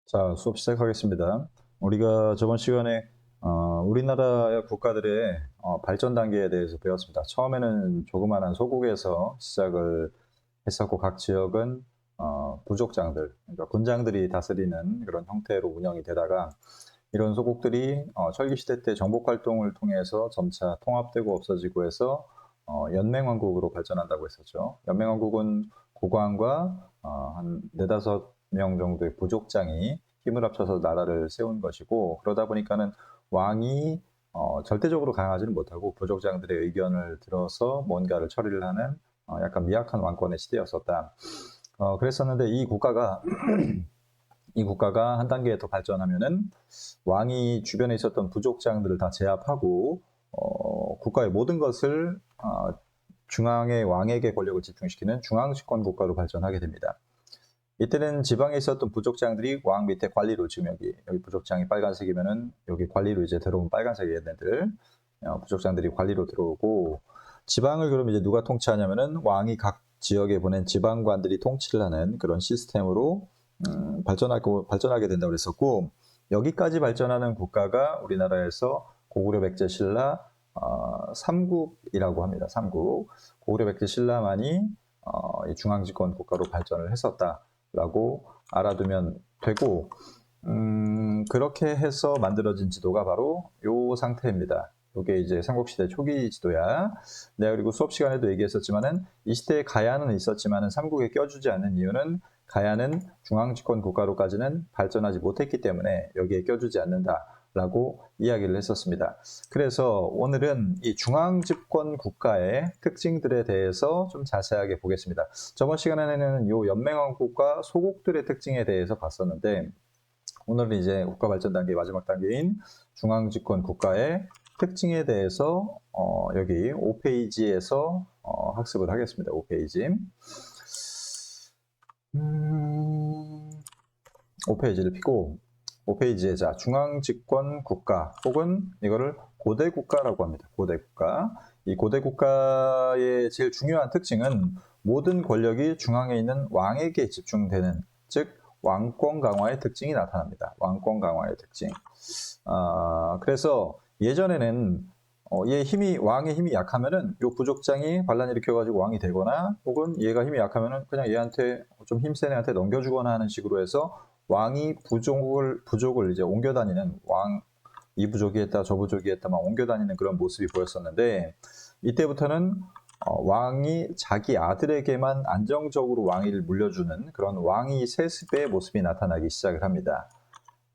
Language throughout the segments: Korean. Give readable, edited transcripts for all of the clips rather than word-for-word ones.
자, 수업 시작하겠습니다. 우리가 저번 시간에 우리나라 국가들의 발전 단계에 대해서 배웠습니다. 처음에는 조그마한 소국에서 시작을 했었고 각 지역은 부족장들, 그러니까 군장들이 다스리는 그런 형태로 운영이 되다가 이런 소국들이 철기시대 때 정복활동을 통해서 점차 통합되고 없어지고 해서 연맹왕국으로 발전한다고 했었죠. 연맹왕국은 국왕과 한 네다섯 명 정도의 부족장이 힘을 합쳐서 나라를 세운 것이고, 그러다 보니까는 왕이 절대적으로 강하지는 못하고 부족장들의 의견을 들어서 뭔가를 처리를 하는 약간 미약한 왕권의 시대였었다. 그랬었는데 이 국가가 한 단계 더 발전하면은 왕이 주변에 있었던 부족장들을 다 제압하고 국가의 모든 것을 중앙의 왕에게 권력을 집중시키는 중앙집권 국가로 발전하게 됩니다. 이때는 지방에 있었던 부족장들이 왕 밑에 관리로, 지금 여기 부족장이 빨간색이면은 여기 관리로 이제 들어온 빨간색 얘네들, 부족장들이 관리로 들어오고, 지방을 그럼 이제 누가 통치하냐면은 왕이 각 지역에 보낸 지방관들이 통치를 하는 그런 시스템으로 발전하게 된다고 그랬었고, 여기까지 발전하는 국가가 우리나라에서 고구려 백제 신라 삼국이라고 합니다. 삼국. 고구려 백제 신라만이 이 중앙집권 국가로 발전을 했었다라고 알아두면 되고, 그렇게 해서 만들어진 지도가 바로 이 상태입니다. 이게 이제 삼국시대 초기 지도야. 내가 그리고 수업 시간에도 얘기했었지만은 이 시대에 가야는 있었지만은 삼국에 껴주지 않는 이유는 가야는 중앙집권 국가로까지는 발전하지 못했기 때문에 여기에 껴주지 않는다라고 이야기를 했었습니다. 그래서 오늘은 이 중앙집권 국가의 특징들에 대해서 좀 자세하게 보겠습니다. 저번 시간에는 이 연맹왕국과 소국들의 특징에 대해서 봤었는데, 오늘은 이제 국가 발전 단계 마지막 단계인 중앙집권 국가의 특징에 대해서 여기 5페이지에서 학습을 하겠습니다. 5페이지. 5페이지를 피고 5페이지에 자 중앙집권 국가 혹은 이거를 고대 국가라고 합니다. 고대 국가. 이 고대 국가의 제일 중요한 특징은 모든 권력이 중앙에 있는 왕에게 집중되는, 즉 왕권 강화의 특징이 나타납니다. 왕권 강화의 특징. 그래서 예전에는 왕의 힘이 약하면은 요 부족장이 반란 일으켜가지고 왕이 되거나, 혹은 얘가 힘이 약하면은 그냥 얘한테 좀 힘센 애한테 넘겨주거나 하는 식으로 해서 왕이 부족을 이제 옮겨 다니는, 이 부족이 했다 저 부족이 했다 막 옮겨 다니는 그런 모습이 보였었는데, 이때부터는 왕이 자기 아들에게만 안정적으로 왕위를 물려주는 그런 왕위 세습의 모습이 나타나기 시작을 합니다.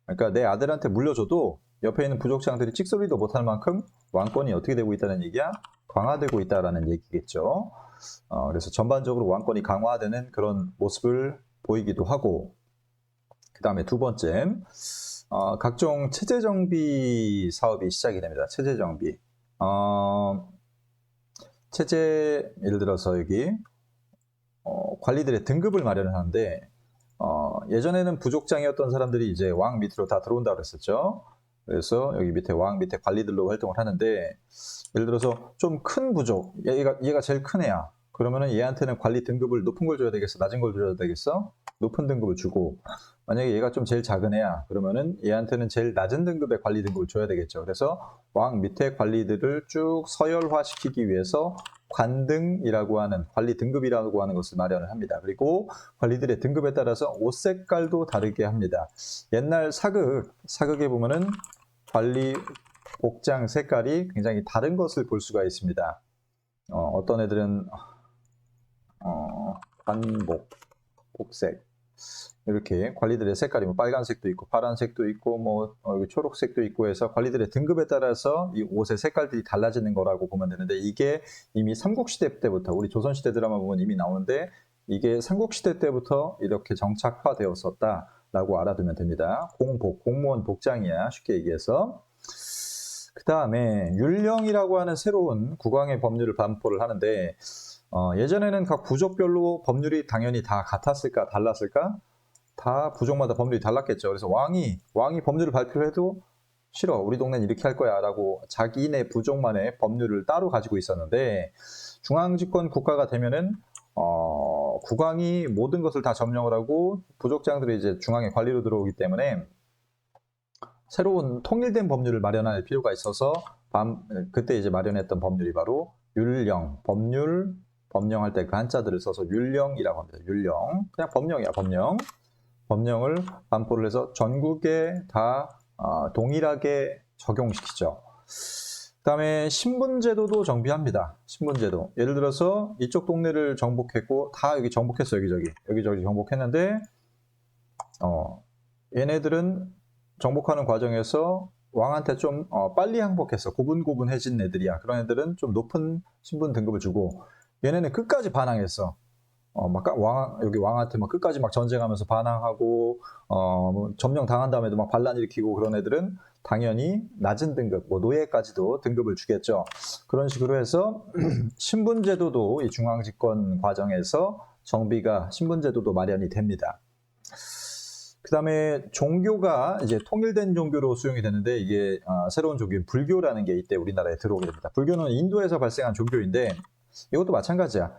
그러니까 내 아들한테 물려줘도 옆에 있는 부족장들이 찍소리도 못할 만큼 왕권이 어떻게 되고 있다는 얘기야? 강화되고 있다라는 얘기겠죠. 그래서 전반적으로 왕권이 강화되는 그런 모습을 보이기도 하고, 그 다음에 두 번째, 각종 체제 정비 사업이 시작이 됩니다. 체제 정비. 예를 들어서 여기 관리들의 등급을 마련을 하는데, 예전에는 부족장이었던 사람들이 이제 왕 밑으로 다 들어온다고 그랬었죠. 그래서 여기 밑에 왕 밑에 관리들로 활동을 하는데, 예를 들어서 좀 큰 부족, 얘가 제일 큰 애야. 그러면은 얘한테는 관리 등급을 높은 걸 줘야 되겠어? 낮은 걸 줘야 되겠어? 높은 등급을 주고, 만약에 얘가 좀 제일 작은 애야. 그러면은 얘한테는 제일 낮은 등급의 관리 등급을 줘야 되겠죠. 그래서 왕 밑에 관리들을 쭉 서열화시키기 위해서 관등이라고 하는, 관리 등급이라고 하는 것을 마련을 합니다. 그리고 관리들의 등급에 따라서 옷 색깔도 다르게 합니다. 옛날 사극에 보면은 관리 복장 색깔이 굉장히 다른 것을 볼 수가 있습니다. 어떤 애들은 관복, 복색, 이렇게 관리들의 색깔이 뭐 빨간색도 있고 파란색도 있고 뭐 초록색도 있고 해서 관리들의 등급에 따라서 이 옷의 색깔들이 달라지는 거라고 보면 되는데, 이게 이미 삼국시대 때부터, 우리 조선시대 드라마 보면 이미 나오는데, 이게 삼국시대 때부터 이렇게 정착화되었었다라고 알아두면 됩니다. 공무원 복장이야, 쉽게 얘기해서. 그 다음에 율령이라고 하는 새로운 국왕의 법률을 반포를 하는데, 예전에는 각 부족별로 법률이 당연히 다 같았을까 달랐을까? 다 부족마다 법률이 달랐겠죠. 그래서 왕이 법률을 발표해도 싫어, 우리 동네는 이렇게 할 거야 라고 자기네 부족만의 법률을 따로 가지고 있었는데, 중앙집권 국가가 되면은 국왕이 모든 것을 다 점령을 하고 부족장들이 이제 중앙의 관리로 들어오기 때문에 새로운 통일된 법률을 마련할 필요가 있어서 그때 이제 마련했던 법률이 바로 율령, 법률, 법령할 때 그 한자들을 써서 율령이라고 합니다. 율령, 그냥 법령이야, 법령. 법령을 반포를 해서 전국에 다 동일하게 적용시키죠. 그 다음에 신분제도도 정비합니다. 신분제도. 예를 들어서 이쪽 동네를 정복했고 다 여기 정복했어. 여기저기 정복했는데 얘네들은 정복하는 과정에서 왕한테 좀 빨리 항복했어. 고분고분해진 애들이야. 그런 애들은 좀 높은 신분 등급을 주고 얘네는 끝까지 반항했어. 여기 왕한테 막 끝까지 막 전쟁하면서 반항하고 뭐 점령 당한 다음에도 막 반란 일으키고 그런 애들은 당연히 낮은 등급, 뭐 노예까지도 등급을 주겠죠. 그런 식으로 해서 신분제도도 이 중앙집권 과정에서 정비가 신분제도도 마련이 됩니다. 그 다음에 종교가 이제 통일된 종교로 수용이 되는데 이게 새로운 종교인 불교라는 게 이때 우리나라에 들어오게 됩니다. 불교는 인도에서 발생한 종교인데 이것도 마찬가지야.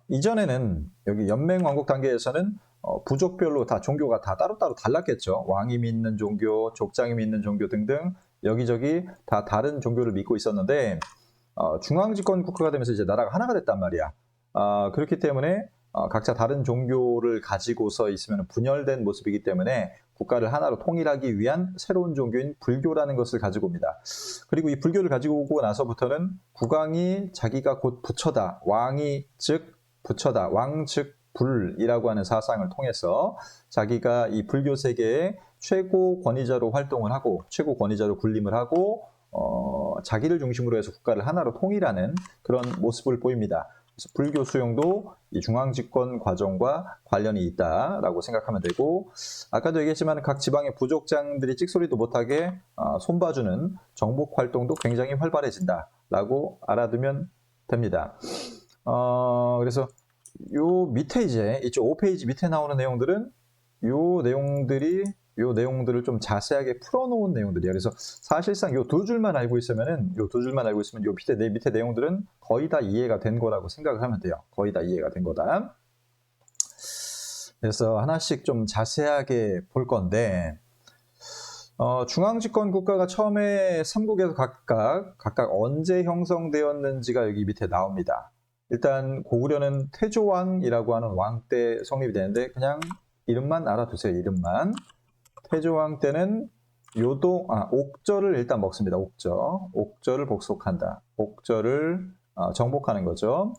이전에는 여기 연맹왕국 단계에서는 부족별로 다 종교가 다 따로따로 달랐겠죠. 왕이 믿는 종교, 족장이 믿는 종교 등등 여기저기 다 다른 종교를 믿고 있었는데 중앙집권 국가가 되면서 이제 나라가 하나가 됐단 말이야. 그렇기 때문에 각자 다른 종교를 가지고서 있으면 분열된 모습이기 때문에 국가를 하나로 통일하기 위한 새로운 종교인 불교라는 것을 가지고 옵니다. 그리고 이 불교를 가지고 오고 나서부터는 국왕이 자기가 곧 부처다, 왕이 즉 부처다, 왕 즉 불이라고 하는 사상을 통해서 자기가 이 불교 세계의 최고 권위자로 활동을 하고 최고 권위자로 군림을 하고 자기를 중심으로 해서 국가를 하나로 통일하는 그런 모습을 보입니다. 그래서 불교 수용도 이 중앙집권 과정과 관련이 있다라고 생각하면 되고 아까도 얘기했지만 각 지방의 부족장들이 찍소리도 못하게 손봐주는 정복 활동도 굉장히 활발해진다라고 알아두면 됩니다. 그래서 요 밑에 이제 이쪽 5페이지 밑에 나오는 내용들은 요 내용들을 좀 자세하게 풀어놓은 내용들이에요. 그래서 사실상 요 두 줄만 알고 있으면 요 밑에 내용들은 거의 다 이해가 된 거라고 생각을 하면 돼요. 거의 다 이해가 된 거다. 그래서 하나씩 좀 자세하게 볼 건데 중앙집권 국가가 처음에 삼국에서 각각 언제 형성되었는지가 여기 밑에 나옵니다. 일단 고구려는 태조왕이라고 하는 왕 때 성립이 되는데 그냥 이름만 알아두세요. 이름만. 태조왕 때는 옥저를 일단 먹습니다. 옥저를 복속한다. 옥저를 정복하는 거죠.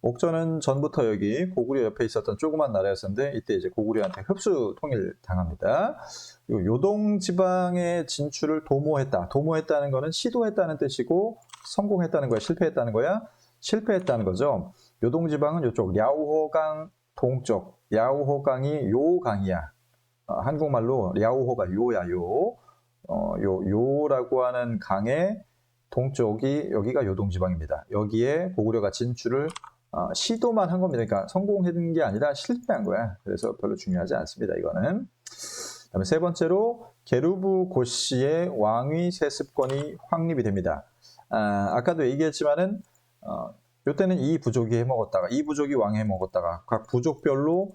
옥저는 전부터 여기 고구려 옆에 있었던 조그만 나라였었는데 이때 이제 고구려한테 흡수 통일 당합니다. 요동 지방의 진출을 도모했다. 도모했다는 거는 시도했다는 뜻이고 성공했다는 거야, 실패했다는 거야? 실패했다는 거죠. 요동 지방은 이쪽 랴오호강 동쪽, 랴오호강이 요 강이야. 한국말로 랴오호가 요야, 요라고 하는 강의 동쪽이 여기가 요동지방입니다. 여기에 고구려가 진출을 시도만 한 겁니다. 그러니까 성공한 게 아니라 실패한 거야. 그래서 별로 중요하지 않습니다. 이거는. 그다음에 세 번째로 게르부 고씨의 왕위 세습권이 확립이 됩니다. 아까도 얘기했지만은 요때는 이 부족이 해먹었다가 이 부족이 왕이 해먹었다가 각 부족별로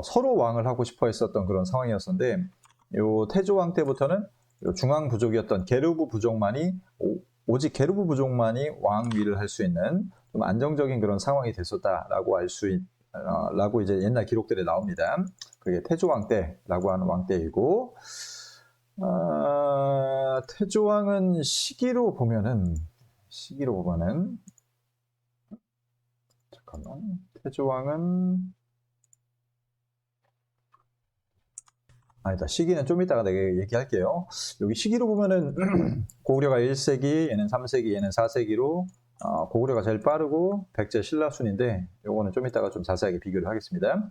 서로 왕을 하고 싶어 했었던 그런 상황이었는데 요 태조왕 때부터는 요 중앙 부족이었던 게르부 부족만이 오직 게르부 부족만이 왕위를 할 수 있는 좀 안정적인 그런 상황이 됐었다라고 라고 이제 옛날 기록들에 나옵니다. 그게 태조왕 때라고 하는 왕 때이고 태조왕은 시기로 보면은 잠깐만 태조왕은 아니다. 시기는 좀 이따가 내가 얘기할게요. 여기 시기로 보면은 고구려가 1세기, 얘는 3세기, 얘는 4세기로 고구려가 제일 빠르고 백제 신라순인데 요거는 좀 이따가 좀 자세하게 비교를 하겠습니다.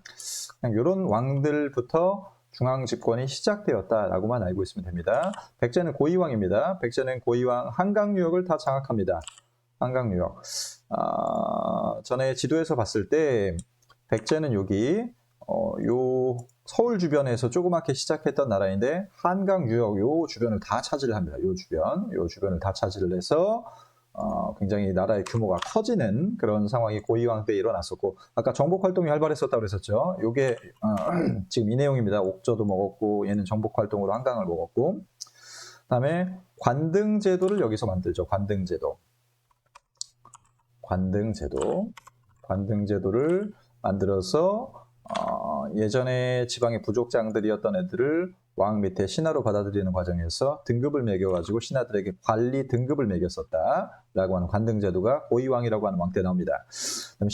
그냥 이런 왕들부터 중앙 집권이 시작되었다라고만 알고 있으면 됩니다. 백제는 고이왕입니다. 백제는 고이왕 한강 유역을 다 장악합니다. 한강 유역. 전에 지도에서 봤을 때 백제는 여기 요 서울 주변에서 조그맣게 시작했던 나라인데 한강 유역 요 주변을 다 차지를 합니다. 요 주변을 다 차지를 해서 굉장히 나라의 규모가 커지는 그런 상황이 고이왕 때 일어났었고, 아까 정복 활동이 활발했었다고 그랬었죠. 요게 지금 이 내용입니다. 옥저도 먹었고, 얘는 정복 활동으로 한강을 먹었고, 그다음에 관등제도를 여기서 만들죠. 관등제도를 만들어서 예전에 지방의 부족장들이었던 애들을 왕 밑에 신하로 받아들이는 과정에서 등급을 매겨가지고 신하들에게 관리 등급을 매겼었다라고 하는 관등제도가 고이왕이라고 하는 왕 때 나옵니다. 그럼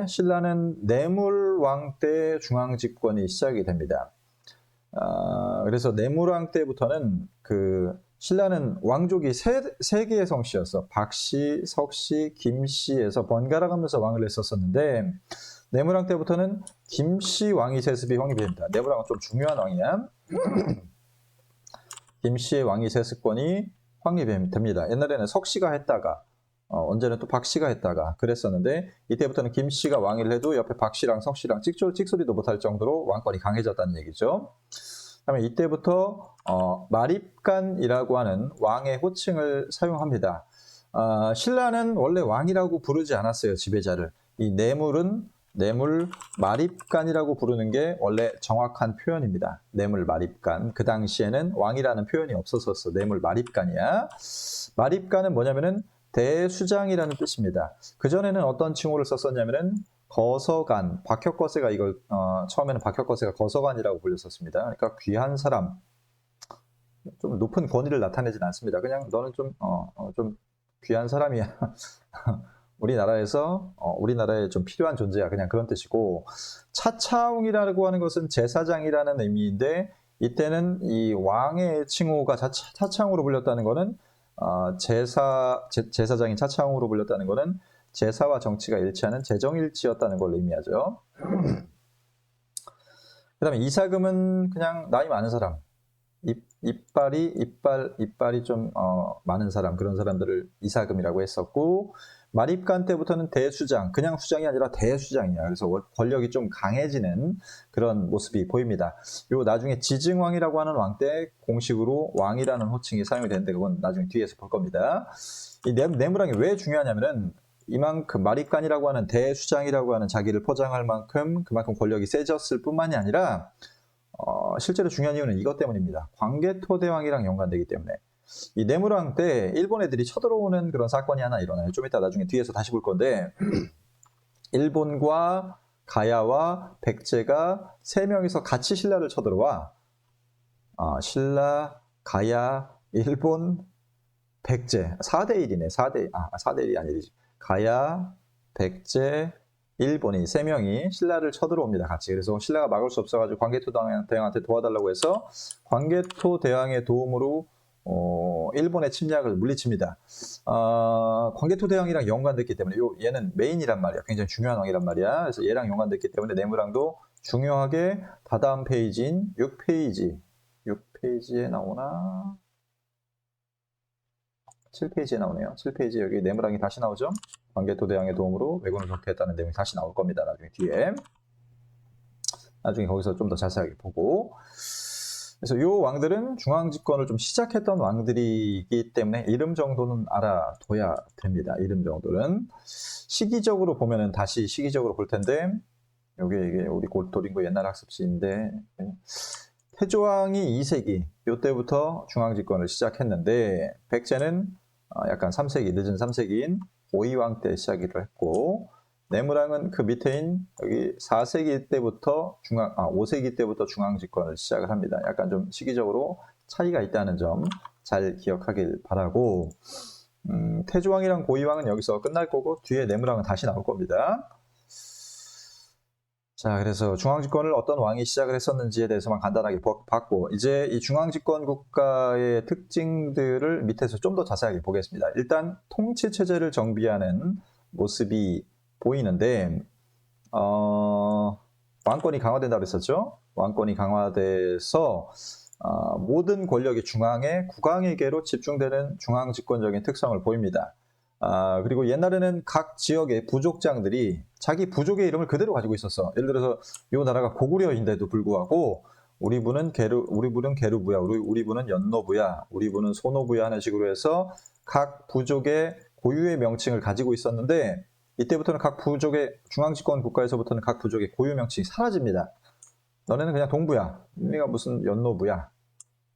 신라는 내물왕 때 중앙집권이 시작이 됩니다. 그래서 내물왕 때부터는 신라는 왕족이 세 개의 성씨였어. 박씨, 석씨, 김씨에서 번갈아 가면서 왕을 했었었는데, 내물왕 때부터는 김씨 왕위 세습이 확립됩니다. 내물왕은 좀 중요한 왕이야. 김씨의 왕위 세습권이 확립됩니다. 옛날에는 석씨가 했다가 언제는 또 박씨가 했다가 그랬었는데, 이때부터는 김씨가 왕위를 해도 옆에 박씨랑 석씨랑 찍소리도 못할 정도로 왕권이 강해졌다는 얘기죠. 그다음에 이때부터 마립간이라고 하는 왕의 호칭을 사용합니다. 신라는 원래 왕이라고 부르지 않았어요, 지배자를. 이 내물 마립간이라고 부르는 게 원래 정확한 표현입니다. 내물 마립간. 그 당시에는 왕이라는 표현이 없었었어. 내물 마립간이야. 마립간은 뭐냐면은 대수장이라는 뜻입니다. 그전에는 어떤 칭호를 썼었냐면은 거서간, 박혁거세가 이걸 처음에는 박혁거세가 거서간이라고 불렸었습니다. 그러니까 귀한 사람, 좀 높은 권위를 나타내진 않습니다. 그냥 너는 좀 귀한 사람이야. 우리나라에 좀 필요한 존재야. 그냥 그런 뜻이고, 차차웅이라고 하는 것은 제사장이라는 의미인데, 이때는 이 왕의 칭호가 차차웅으로 불렸다는 것은 제사장인 차차웅으로 불렸다는 것은 제사와 정치가 일치하는 제정일치였다는 걸 의미하죠. 그 다음에 이사금은 그냥 나이 많은 사람, 이빨이 좀 많은 사람, 그런 사람들을 이사금이라고 했었고, 마립간 때부터는 대수장, 그냥 수장이 아니라 대수장이야. 그래서 권력이 좀 강해지는 그런 모습이 보입니다. 요 나중에 지증왕이라고 하는 왕 때 공식으로 왕이라는 호칭이 사용이 되는데, 그건 나중에 뒤에서 볼 겁니다. 이 내무랑이 왜 중요하냐면은, 이만큼 마립간이라고 하는 대수장이라고 하는 자기를 포장할 만큼 그만큼 권력이 세졌을 뿐만이 아니라 실제로 중요한 이유는 이것 때문입니다. 광개토대왕이랑 연관되기 때문에. 이 내무랑 때 일본 애들이 쳐들어오는 그런 사건이 하나 일어나요. 좀 이따 나중에 뒤에서 다시 볼 건데, 일본과 가야와 백제가 세 명이서 같이 신라를 쳐들어와. 신라, 가야, 일본, 백제 4대1이네. 4대1이 아니지. 가야, 백제, 일본이 세 명이 신라를 쳐들어옵니다. 같이. 그래서 신라가 막을 수 없어가지고 광개토대왕한테 도와달라고 해서 광개토대왕의 도움으로 일본의 침략을 물리칩니다. 광개토대왕이랑 연관됐기 때문에 얘는 메인이란 말이야. 굉장히 중요한 왕이란 말이야. 그래서 얘랑 연관됐기 때문에 내무랑도 중요하게 다다음 페이지인 6페이지에 나오나? 7페이지에 나오네요. 7페이지 여기 내무랑이 다시 나오죠. 광개토대왕의 도움으로 왜군을 격퇴했다는 내용이 다시 나올 겁니다. 나중에 뒤에. 나중에 거기서 좀 더 자세하게 보고. 그래서 이 왕들은 중앙집권을 좀 시작했던 왕들이기 때문에 이름 정도는 알아둬야 됩니다. 이름 정도는. 시기적으로 보면은 다시 시기적으로 볼 텐데, 이게 우리 도림고 옛날 학습지인데, 태조왕이 2세기, 이때부터 중앙집권을 시작했는데, 백제는 약간 3세기, 늦은 3세기인 고이왕 때 시작을 했고, 내무랑은 그 밑에인 여기 4세기 때부터 5세기 때부터 중앙집권을 시작을 합니다. 약간 좀 시기적으로 차이가 있다는 점 잘 기억하길 바라고, 태조왕이랑 고이왕은 여기서 끝날 거고, 뒤에 내무랑은 다시 나올 겁니다. 자, 그래서 중앙집권을 어떤 왕이 시작을 했었는지에 대해서만 간단하게 봤고, 이제 이 중앙집권 국가의 특징들을 밑에서 좀 더 자세하게 보겠습니다. 일단 통치체제를 정비하는 모습이 보이는데, 왕권이 강화된다고 했었죠. 왕권이 강화돼서 모든 권력이 국왕에게로 집중되는 중앙집권적인 특성을 보입니다. 그리고 옛날에는 각 지역의 부족장들이 자기 부족의 이름을 그대로 가지고 있었어. 예를 들어서 이 나라가 고구려인데도 불구하고 우리 부는 게르부야, 우리 부는 연노부야, 우리 부는 소노부야 하는 식으로 해서 각 부족의 고유의 명칭을 가지고 있었는데 이때부터는 각 부족의 중앙집권 국가에서부터는 각 부족의 고유 명칭이 사라집니다. 너네는 그냥 동부야. 너네가 무슨 연노부야.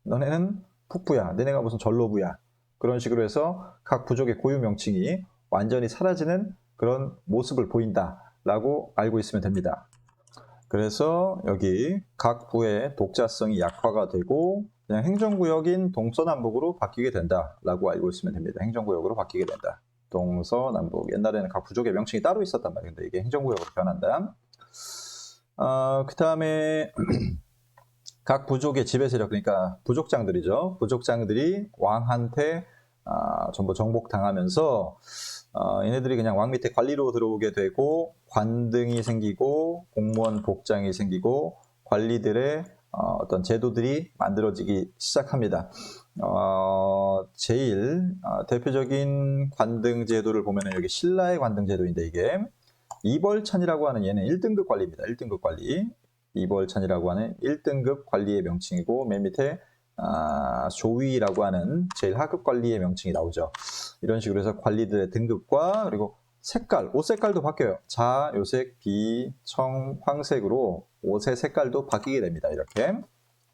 너네는 북부야. 너네가 무슨 전로부야. 그런 식으로 해서 각 부족의 고유 명칭이 완전히 사라지는 그런 모습을 보인다라고 알고 있으면 됩니다. 그래서 여기 각 부의 독자성이 약화가 되고 그냥 행정구역인 동서남북으로 바뀌게 된다라고 알고 있으면 됩니다. 행정구역으로 바뀌게 된다. 동서남북. 옛날에는 각 부족의 명칭이 따로 있었단 말이에요. 근데 이게 행정구역으로 변한다. 그 다음에 각 부족의 지배 세력, 그러니까 부족장들이죠. 부족장들이 왕한테 전부 정복당하면서 얘네들이 그냥 왕 밑에 관리로 들어오게 되고 관등이 생기고 공무원 복장이 생기고 관리들의 어떤 제도들이 만들어지기 시작합니다. 제일 대표적인 관등 제도를 보면은 여기 신라의 관등 제도인데 이게 이벌찬이라고 하는 얘는 1등급 관리입니다. 1등급 관리. 이벌찬이라고 하는 1등급 관리의 명칭이고 맨 밑에 조위라고 하는 제일 하급 관리의 명칭이 나오죠. 이런 식으로 해서 관리들의 등급과 그리고 색깔, 옷 색깔도 바뀌어요. 자, 요색, 비, 청, 황색으로 옷의 색깔도 바뀌게 됩니다. 이렇게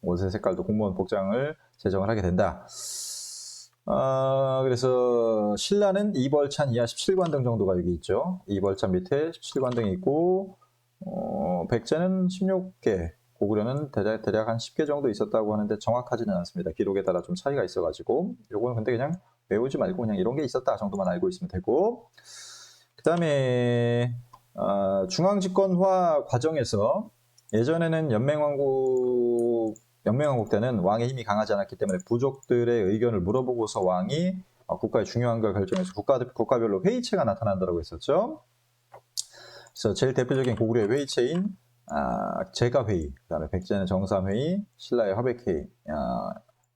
옷의 색깔도 공무원 복장을 제정을 하게 된다. 그래서 신라는 이벌찬 이하 17관등 정도가 여기 있죠. 이벌찬 밑에 17관등이 있고 백제는 16개, 고구려는 대략 한 10개 정도 있었다고 하는데 정확하지는 않습니다. 기록에 따라 좀 차이가 있어가지고 요거는 근데 그냥 외우지 말고 그냥 이런 게 있었다 정도만 알고 있으면 되고 그 다음에 중앙집권화 과정에서 예전에는 연맹왕국 때는 왕의 힘이 강하지 않았기 때문에 부족들의 의견을 물어보고서 왕이 국가의 중요한 걸 결정해서 국가별로 회의체가 나타난다고 했었죠. 그래서 제일 대표적인 고구려의 회의체인 제가회의, 그 다음에 백제는 정삼회의, 신라의 화백회의,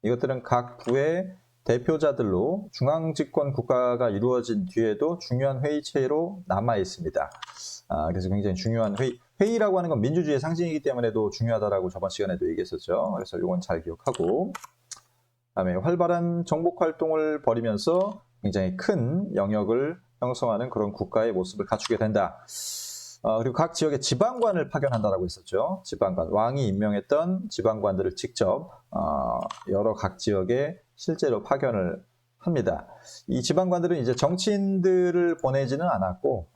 이것들은 각 부의 대표자들로 중앙집권 국가가 이루어진 뒤에도 중요한 회의체로 남아 있습니다. 그래서 굉장히 중요한 회의라고 하는 건 민주주의의 상징이기 때문에도 중요하다라고 저번 시간에도 얘기했었죠. 그래서 이건 잘 기억하고 그다음에 활발한 정복 활동을 벌이면서 굉장히 큰 영역을 형성하는 그런 국가의 모습을 갖추게 된다. 그리고 각 지역에 지방관을 파견한다라고 했었죠. 지방관, 왕이 임명했던 지방관들을 직접 여러 각 지역에 실제로 파견을 합니다. 이 지방관들은 이제 정치인들을 보내지는 않았고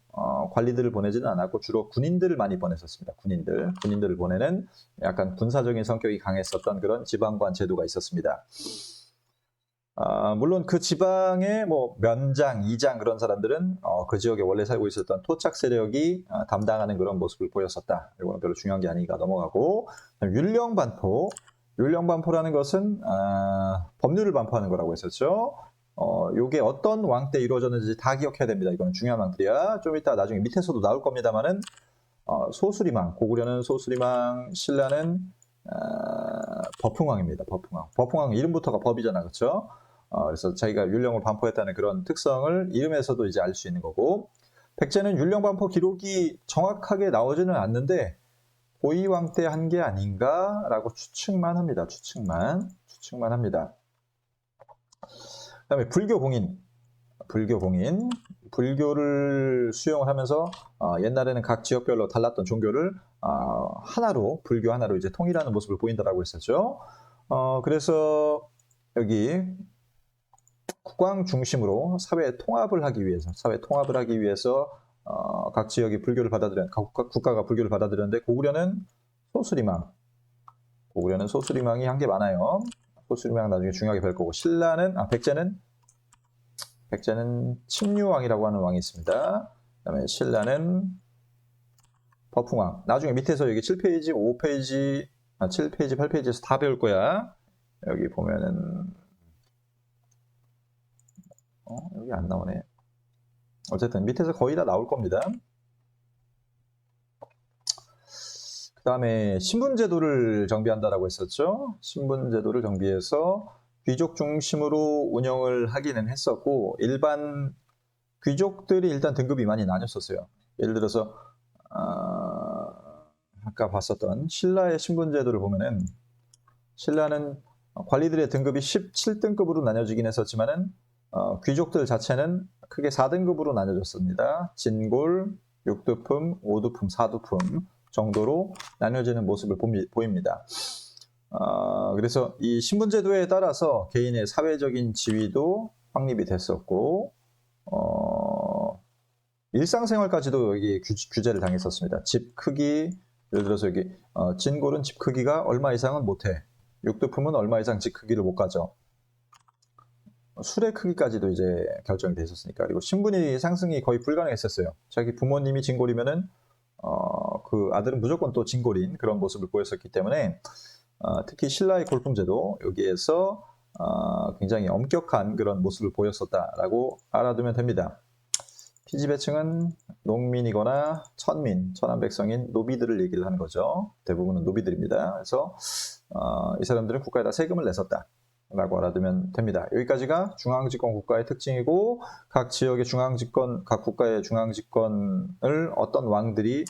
관리들을 보내지는 않았고 주로 군인들을 많이 보냈었습니다. 군인들을 보내는 약간 군사적인 성격이 강했었던 그런 지방관 제도가 있었습니다. 물론 그 지방의 뭐 면장, 이장 그런 사람들은 그 지역에 원래 살고 있었던 토착 세력이 담당하는 그런 모습을 보였었다. 이거는 별로 중요한 게 아니니까 넘어가고 율령반포라는 것은 법률을 반포하는 거라고 했었죠. 요게 어떤 왕 때 이루어졌는지 다 기억해야 됩니다. 이거는 중요한 왕들이야. 좀 이따 나중에 밑에서도 나올 겁니다만은 소수리망, 고구려는 소수리망, 신라는 버풍왕입니다. 버풍왕 이름부터가 법이잖아, 그렇죠? 그래서 자기가 율령을 반포했다는 그런 특성을 이름에서도 이제 알 수 있는 거고, 백제는 율령 반포 기록이 정확하게 나오지는 않는데 고이왕 때 한 게 아닌가라고 추측만 합니다. 추측만 합니다. 그다음에 불교를 수용을 하면서 옛날에는 각 지역별로 달랐던 종교를 불교 하나로 이제 통일하는 모습을 보인다라고 했었죠. 그래서 여기 국왕 중심으로 사회 통합을 하기 위해서 각 지역이 불교를 국가가 불교를 받아들였는데 고구려는 소수리망이 한 게 많아요. 소수리망 나중에 중요하게 뵐 거고 백제는 침류왕이라고 하는 왕이 있습니다. 그다음에 신라는 버풍왕. 나중에 밑에서 여기 7페이지, 5페이지, 7페이지, 8페이지에서 다 배울 거야. 여기 보면은 여기 안 나오네. 어쨌든 밑에서 거의 다 나올 겁니다. 그 다음에 신분제도를 정비한다라고 했었죠. 신분제도를 정비해서 귀족 중심으로 운영을 하기는 했었고 일반 귀족들이 일단 등급이 많이 나뉘었었어요. 예를 들어서 아까 봤었던 신라의 신분제도를 보면은 신라는 관리들의 등급이 17등급으로 나뉘어지긴 했었지만은 귀족들 자체는 크게 4등급으로 나뉘어졌습니다. 진골, 6두품, 5두품, 4두품 정도로 나뉘어지는 모습을 보입니다. 그래서 이 신분제도에 따라서 개인의 사회적인 지위도 확립이 됐었고, 일상생활까지도 여기 규제를 당했었습니다. 집 크기, 예를 들어서 여기 진골은 집 크기가 얼마 이상은 못해. 6두품은 얼마 이상 집 크기를 못 가져. 술의 크기까지도 이제 결정이 돼 있었으니까. 그리고 신분이 상승이 거의 불가능했었어요. 자기 부모님이 진골이면은 그 아들은 무조건 또 진골인 그런 모습을 보였었기 때문에 특히 신라의 골품제도 여기에서 굉장히 엄격한 그런 모습을 보였었다라고 알아두면 됩니다. 피지배층은 농민이거나 천안백성인 노비들을 얘기를 하는 거죠. 대부분은 노비들입니다. 그래서 이 사람들은 국가에다 세금을 냈었다 라고 알아두면 됩니다. 여기까지가 중앙집권 국가의 특징이고, 각 지역의 중앙집권, 각 국가의 중앙집권을 어떤 왕들이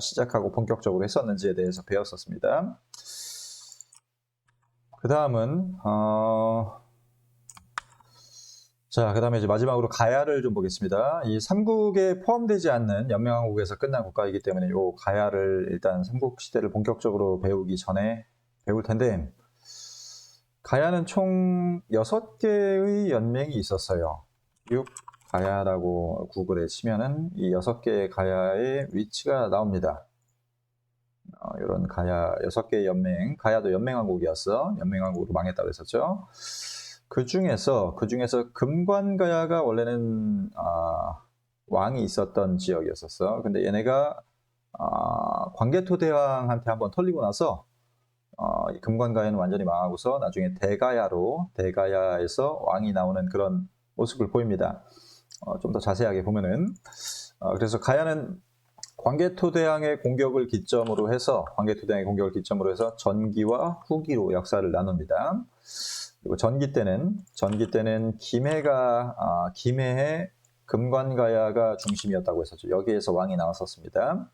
시작하고 본격적으로 했었는지에 대해서 배웠었습니다. 그 다음은 자, 그 다음에 이제 마지막으로 가야를 좀 보겠습니다. 이 삼국에 포함되지 않는 연맹왕국에서 끝난 국가이기 때문에 이 가야를 일단 삼국시대를 본격적으로 배우기 전에 배울 텐데, 가야는 총 6개의 연맹이 있었어요. 6가야라고 구글에 치면은 이 6개의 가야의 위치가 나옵니다. 이런 가야 6개의 연맹, 가야도 연맹왕국이었어. 연맹왕국으로 망했다고 했었죠. 그 중에서 금관가야가 원래는 왕이 있었던 지역이었었어. 근데 얘네가 광개토대왕한테 한번 털리고 나서 이 금관가야는 완전히 망하고서 나중에 대가야에서 왕이 나오는 그런 모습을 보입니다. 좀 더 자세하게 보면은 그래서 가야는 광개토대왕의 공격을 기점으로 해서 전기와 후기로 역사를 나눕니다. 그리고 전기 때는 김해의 금관가야가 중심이었다고 했었죠. 여기에서 왕이 나왔었습니다.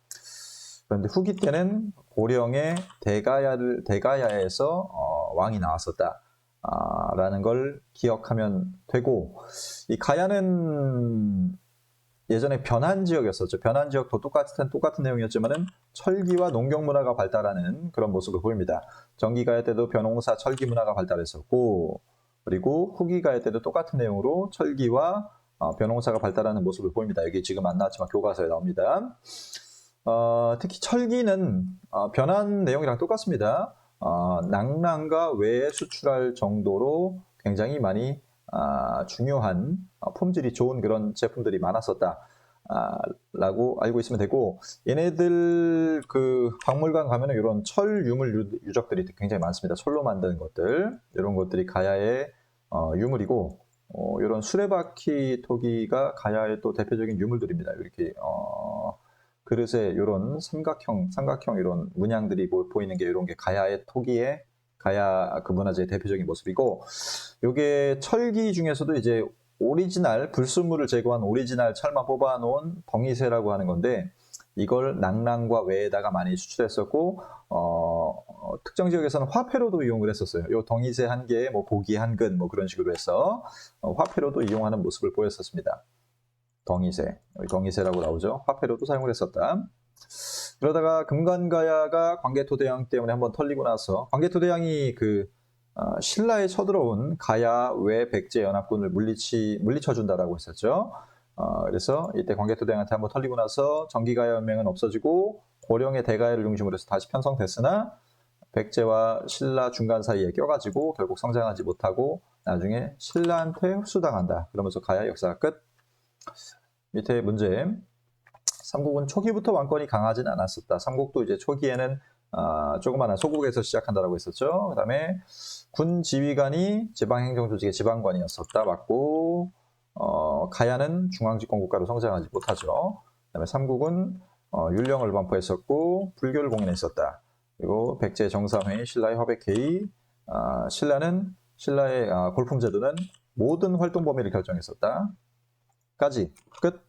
그런데 후기 때는 고령의 대가야에서 왕이 나왔었다라는 걸 기억하면 되고, 이 가야는 예전에 변한 지역이었었죠. 변한 지역도 똑같은 내용이었지만은 철기와 농경 문화가 발달하는 그런 모습을 보입니다. 전기가야 때도 벼농사 철기 문화가 발달했었고, 그리고 후기가야 때도 똑같은 내용으로 철기와 벼농사가 발달하는 모습을 보입니다. 여기 지금 안 나왔지만 교과서에 나옵니다. 특히 철기는 변한 내용이랑 똑같습니다. 낙랑과 외에 수출할 정도로 굉장히 많이 중요한 품질이 좋은 그런 제품들이 많았었다 라고 알고 있으면 되고, 얘네들 그 박물관 가면은 이런 철 유물 유적들이 굉장히 많습니다. 철로 만든 것들, 이런 것들이 가야의 유물이고, 이런 수레바퀴 토기가 가야의 또 대표적인 유물들입니다. 이렇게 그릇에 이런 삼각형 이런 문양들이 보이는 게, 이런 게 가야의 토기의 가야 그 문화재의 대표적인 모습이고, 요게 철기 중에서도 이제 오리지널 불순물을 제거한 오리지널 철만 뽑아놓은 덩이쇠라고 하는 건데, 이걸 낙랑과 외에다가 많이 수출했었고, 특정 지역에서는 화폐로도 이용을 했었어요. 요 덩이쇠 한 개에 뭐 보기 한 근 뭐 그런 식으로 해서 화폐로도 이용하는 모습을 보였었습니다. 덩이쇠라고 나오죠. 화폐로도 사용을 했었다. 그러다가 금관가야가 광개토대왕 때문에 한번 털리고 나서, 광개토대왕이 신라에 쳐들어온 가야 외 백제 연합군을 물리쳐준다라고 했었죠. 그래서 이때 광개토대왕한테 한번 털리고 나서 전기가야 연맹은 없어지고 고령의 대가야를 중심으로 해서 다시 편성됐으나, 백제와 신라 중간 사이에 껴가지고 결국 성장하지 못하고 나중에 신라한테 흡수당한다. 그러면서 가야 역사가 끝. 밑에 문제. 삼국은 초기부터 왕권이 강하진 않았었다. 삼국도 이제 초기에는 조그마한 소국에서 시작한다라고 했었죠. 그 다음에 군 지휘관이 지방행정조직의 지방관이었었다. 맞고, 가야는 중앙집권 국가로 성장하지 못하죠. 그 다음에 삼국은 율령을 반포했었고 불교를 공인했었다. 그리고 백제 정삼회, 신라의 화백회의, 신라의 골품제도는 모든 활동 범위를 결정했었다. 까지 끝.